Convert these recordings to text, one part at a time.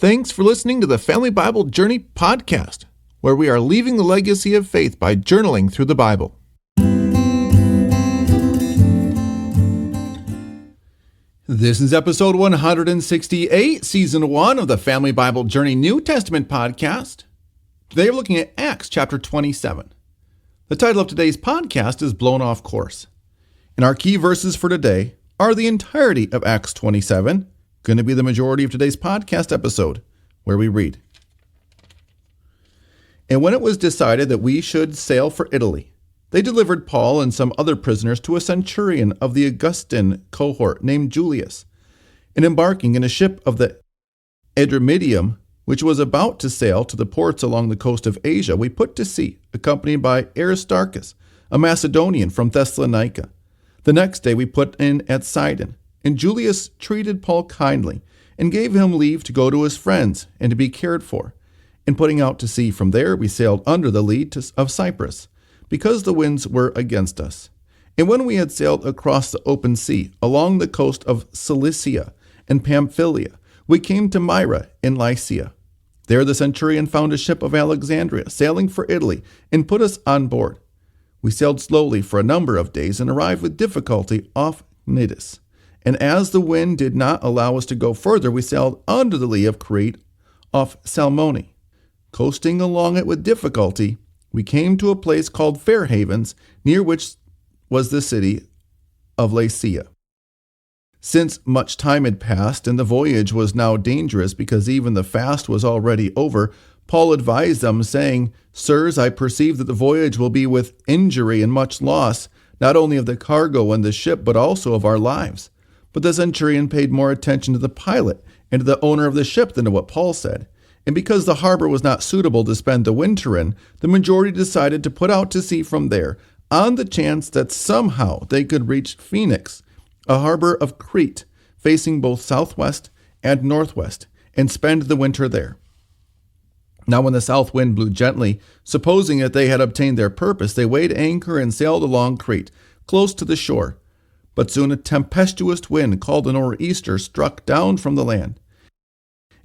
Thanks for listening to the Family Bible Journey podcast, where we are leaving the legacy of faith by journaling through the Bible. This is episode 168, season 1 of the Family Bible Journey New Testament podcast. Today we're looking at Acts chapter 27. The title of today's podcast is Blown Off Course. And our key verses for today are the entirety of Acts 27, going to be the majority of today's podcast episode, where we read. And when it was decided that we should sail for Italy, they delivered Paul and some other prisoners to a centurion of the Augustan cohort named Julius. And embarking in a ship of the Adramyttium, which was about to sail to the ports along the coast of Asia, we put to sea, accompanied by Aristarchus, a Macedonian from Thessalonica. The next day we put in at Sidon, and Julius treated Paul kindly, and gave him leave to go to his friends and to be cared for. And putting out to sea from there, we sailed under the lee of Cyprus, because the winds were against us. And when we had sailed across the open sea, along the coast of Cilicia and Pamphylia, we came to Myra in Lycia. There the centurion found a ship of Alexandria, sailing for Italy, and put us on board. We sailed slowly for a number of days, and arrived with difficulty off Cnidus. And as the wind did not allow us to go further, we sailed under the lee of Crete off Salmone. Coasting along it with difficulty, we came to a place called Fair Havens, near which was the city of Lasea. Since much time had passed and the voyage was now dangerous because even the fast was already over, Paul advised them, saying, "Sirs, I perceive that the voyage will be with injury and much loss, not only of the cargo and the ship, but also of our lives." But the centurion paid more attention to the pilot and to the owner of the ship than to what Paul said. And because the harbor was not suitable to spend the winter in, the majority decided to put out to sea from there, on the chance that somehow they could reach Phoenix, a harbor of Crete, facing both southwest and northwest, and spend the winter there. Now when the south wind blew gently, supposing that they had obtained their purpose, they weighed anchor and sailed along Crete, close to the shore. But soon a tempestuous wind called a nor'easter struck down from the land.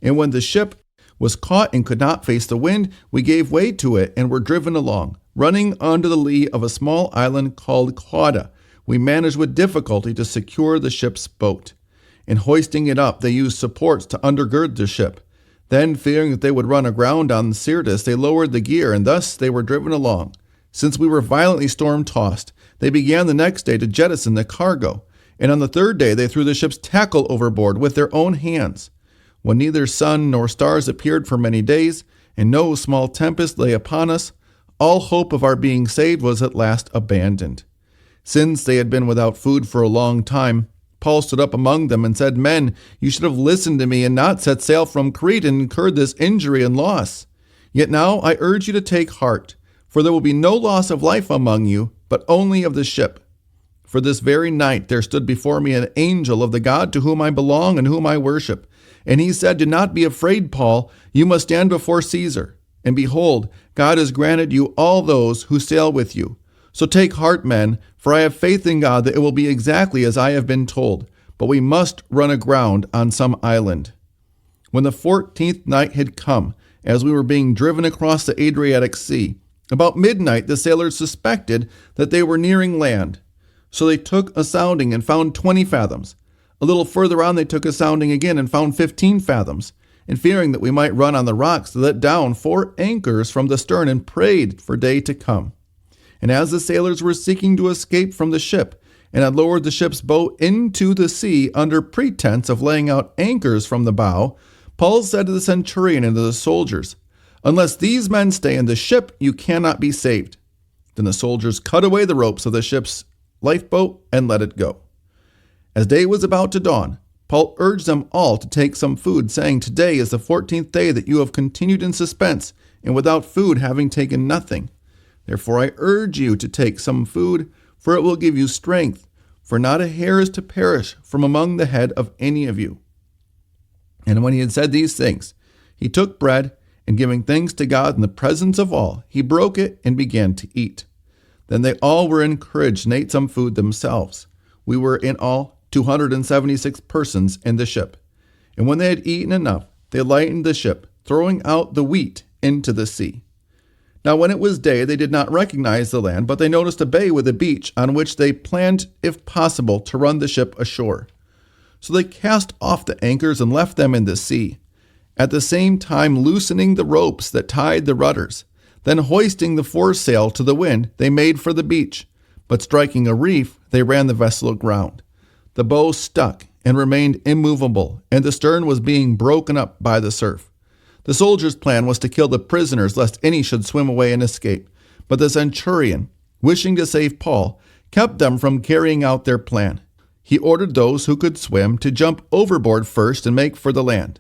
And when the ship was caught and could not face the wind, we gave way to it and were driven along, running under the lee of a small island called Cauda. We managed with difficulty to secure the ship's boat. In hoisting it up, they used supports to undergird the ship. Then, fearing that they would run aground on Syrtis, they lowered the gear, and thus they were driven along. Since we were violently storm-tossed, they began the next day to jettison the cargo, and on the third day they threw the ship's tackle overboard with their own hands. When neither sun nor stars appeared for many days, and no small tempest lay upon us, all hope of our being saved was at last abandoned. Since they had been without food for a long time, Paul stood up among them and said, "Men, you should have listened to me and not set sail from Crete and incurred this injury and loss. Yet now I urge you to take heart, for there will be no loss of life among you, but only of the ship. For this very night there stood before me an angel of the God to whom I belong and whom I worship. And he said, 'Do not be afraid, Paul. You must stand before Caesar. And behold, God has granted you all those who sail with you. So take heart, men, for I have faith in God that it will be exactly as I have been told. But we must run aground on some island.' When the 14th night had come, as we were being driven across the Adriatic Sea, about midnight the sailors suspected that they were nearing land. So they took a sounding and found 20 fathoms. A little further on they took a sounding again and found 15 fathoms. And fearing that we might run on the rocks, they let down 4 anchors from the stern and prayed for day to come. And as the sailors were seeking to escape from the ship, and had lowered the ship's boat into the sea under pretense of laying out anchors from the bow, Paul said to the centurion and to the soldiers, 'Unless these men stay in the ship, you cannot be saved.' Then the soldiers cut away the ropes of the ship's lifeboat and let it go. As day was about to dawn, Paul urged them all to take some food, saying, 'Today is the 14th day that you have continued in suspense, and without food, having taken nothing. Therefore I urge you to take some food, for it will give you strength, for not a hair is to perish from among the head of any of you.' And when he had said these things, he took bread, and giving thanks to God in the presence of all, he broke it and began to eat. Then they all were encouraged and ate some food themselves. We were in all 276 persons in the ship. And when they had eaten enough, they lightened the ship, throwing out the wheat into the sea. Now when it was day, they did not recognize the land, but they noticed a bay with a beach on which they planned, if possible, to run the ship ashore. So they cast off the anchors and left them in the sea, at the same time loosening the ropes that tied the rudders. Then hoisting the foresail to the wind, they made for the beach, but striking a reef, they ran the vessel aground. The bow stuck and remained immovable, and the stern was being broken up by the surf. The soldiers' plan was to kill the prisoners lest any should swim away and escape. But the centurion, wishing to save Paul, kept them from carrying out their plan. He ordered those who could swim to jump overboard first and make for the land,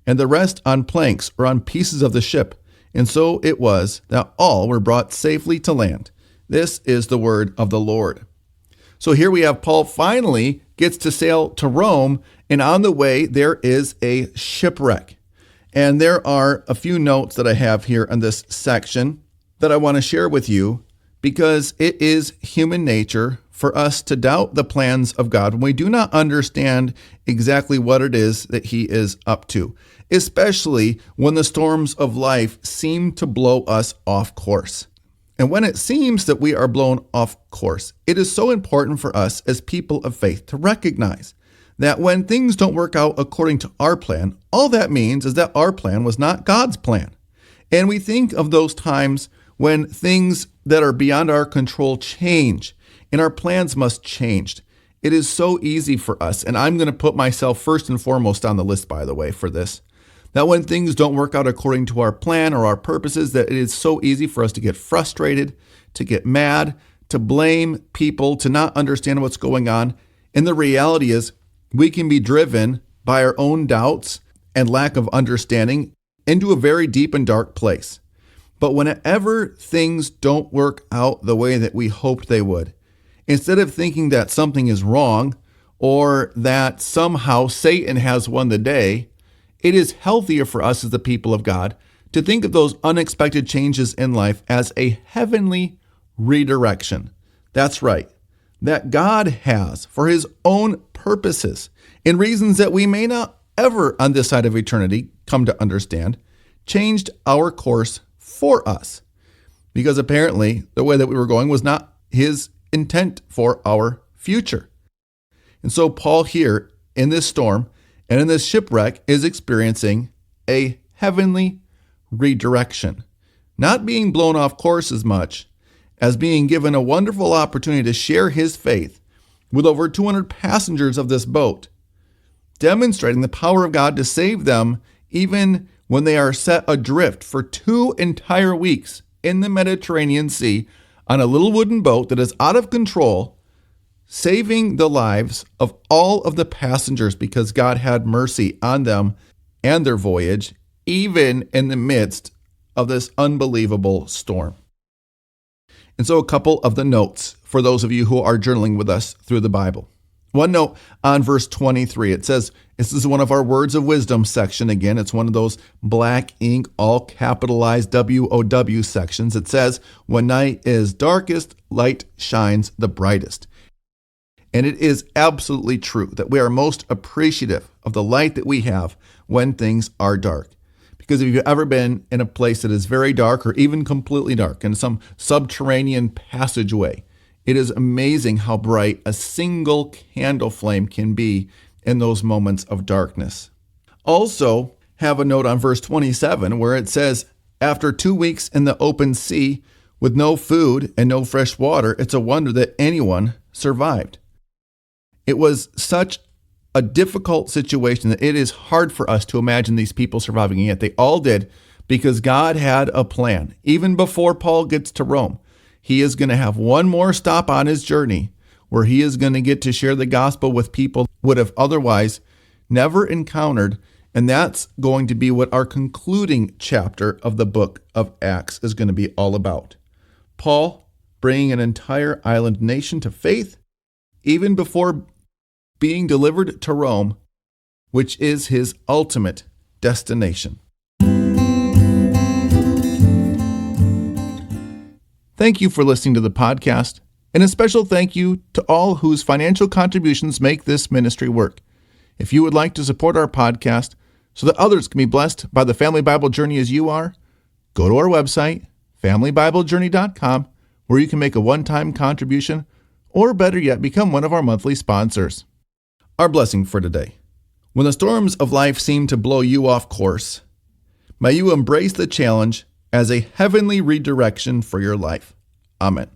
and the rest on planks or on pieces of the ship. And so it was that all were brought safely to land. This is the word of the Lord. So here we have Paul finally gets to sail to Rome, and on the way there is a shipwreck. And there are a few notes that I have here in this section that I want to share with you, because it is human nature for us to doubt the plans of God when we do not understand exactly what it is that He is up to, especially when the storms of life seem to blow us off course. And when it seems that we are blown off course, it is so important for us as people of faith to recognize that when things don't work out according to our plan, all that means is that our plan was not God's plan. And we think of those times when things that are beyond our control change, and our plans must change. It is so easy for us, and I'm going to put myself first and foremost on the list, by the way, for this, that when things don't work out according to our plan or our purposes, that it is so easy for us to get frustrated, to get mad, to blame people, to not understand what's going on. And the reality is, we can be driven by our own doubts and lack of understanding into a very deep and dark place. But whenever things don't work out the way that we hoped they would, instead of thinking that something is wrong or that somehow Satan has won the day, it is healthier for us as the people of God to think of those unexpected changes in life as a heavenly redirection. That's right, that God has for His own purposes and reasons that we may not ever on this side of eternity come to understand, changed our course for us. Because apparently the way that we were going was not His intent for our future. And so Paul here in this storm and in this shipwreck is experiencing a heavenly redirection, not being blown off course as much as being given a wonderful opportunity to share his faith with over 200 passengers of this boat, demonstrating the power of God to save them even when they are set adrift for 2 entire weeks in the Mediterranean Sea on a little wooden boat that is out of control, saving the lives of all of the passengers because God had mercy on them and their voyage, even in the midst of this unbelievable storm. And so a couple of the notes for those of you who are journaling with us through the Bible. One note on verse 23, it says, this is one of our words of wisdom section. Again, it's one of those black ink, all capitalized WOW sections. It says, when night is darkest, light shines the brightest. And it is absolutely true that we are most appreciative of the light that we have when things are dark. Because if you've ever been in a place that is very dark or even completely dark, in some subterranean passageway, it is amazing how bright a single candle flame can be in those moments of darkness. Also, have a note on verse 27 where it says, after 2 weeks in the open sea with no food and no fresh water, it's a wonder that anyone survived. It was such a difficult situation that it is hard for us to imagine these people surviving, and yet they all did because God had a plan. Even before Paul gets to Rome, he is going to have one more stop on his journey where he is going to get to share the gospel with people would have otherwise never encountered, and that's going to be what our concluding chapter of the book of Acts is going to be all about. Paul bringing an entire island nation to faith, even before being delivered to Rome, which is his ultimate destination. Thank you for listening to the podcast, and a special thank you to all whose financial contributions make this ministry work. If you would like to support our podcast, So that others can be blessed by the family Bible journey as you are, go to our website, familybiblejourney.com, where you can make a one-time contribution, or better yet, become one of our monthly sponsors. Our blessing for today. When the storms of life seem to blow you off course, may you embrace the challenge as a heavenly redirection for your life. Amen.